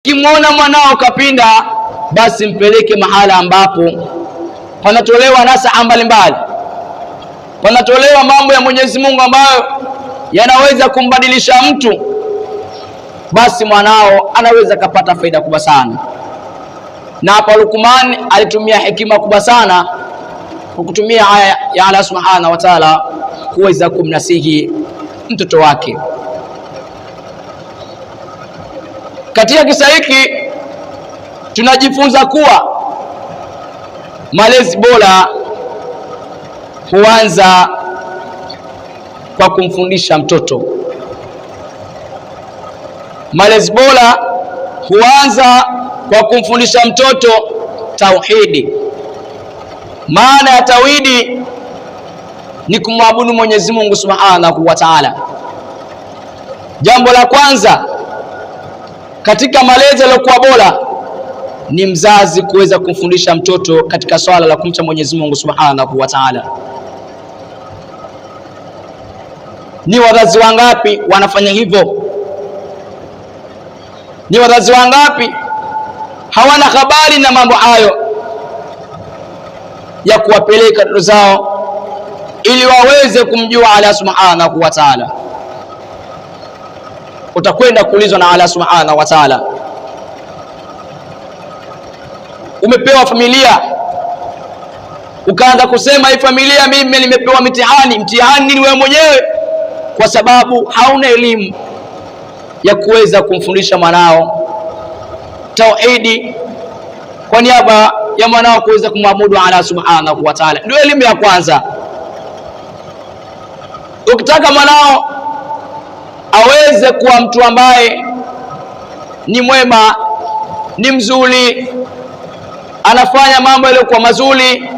Kimwona mwanao kapinda, basi mpeleke mahala ambapo panatolewa nasaha mbalimbali, panatolewa mambo ya Mwenyezi Mungu ambayo yanaweza kumbadilisha mtu, basi mwanao anaweza kapata faida kubwa sana. Na hapa Luqman alitumia hekima kubwa sana kwa kutumia aya ya Allah Subhanahu wa Ta'ala kuweza kumnasihi mtoto wake. Katika kisa hiki tunajifunza kuwa malezi bora huanza kwa kumfundisha mtoto. Malezi bora huanza kwa kumfundisha mtoto tauhidi. Maana ya tauhidi ni kumwabudu Mwenyezi Mungu Subhanahu wa Ta'ala. Jambo la kwanza katika malezi yaliyokuwa bora ni mzazi kuweza kumfundisha mtoto katika swala la kumcha Mwenyezi Mungu Subhanahu wa Ta'ala. Ni wazazi wangapi wanafanya hivyo? Ni wazazi wangapi hawana habari na mambo hayo ya kuwapeleka watoto zao ili waweze kumjua Allah Subhanahu wa Ta'ala? Utakwenda kuulizwa na Allah Subhanahu wa Ta'ala. Umepewa familia, ukaanza kusema hii familia mimi nimepewa mitihani. Mtihani ni wewe mwenyewe, kwa sababu hauna elimu ya kuweza kumfundisha mwanao tauhidi kwa niaba ya mwanao kuweza kumwabudu Allah Subhanahu wa Ta'ala. Ndio elimu ya kwanza. Ukitaka mwanao aweze kuwa mtu ambaye ni mwema, ni mzuri, anafanya mambo yaliyokuwa mazuri,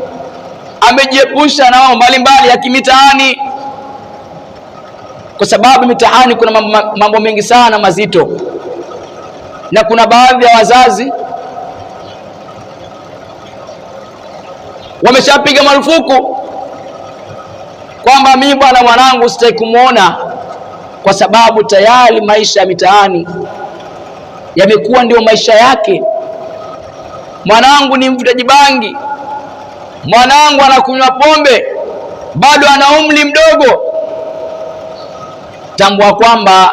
amejiepusha na mambo mbalimbali ya kimitaani, kwa sababu mitaani kuna mambo mengi sana mazito, na kuna baadhi ya wazazi wameshapiga marufuku kwamba mimi bwana mwanangu sitaki kumuona, kwa sababu tayari maisha ya mitaani yamekuwa ndio maisha yake. Mwanangu ni mvutaji bangi, mwanangu anakunywa pombe, bado ana umri mdogo. Tambua kwamba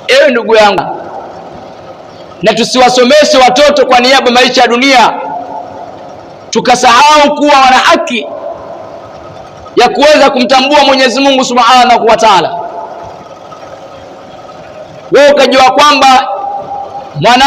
ewe ndugu yangu, na tusiwasomeshe watoto kwa niaba maisha ya dunia, tukasahau kuwa wana haki ya kuweza kumtambua Mwenyezi Mungu Subhanahu wa Ta'ala. Wewe ukajua kwamba mwana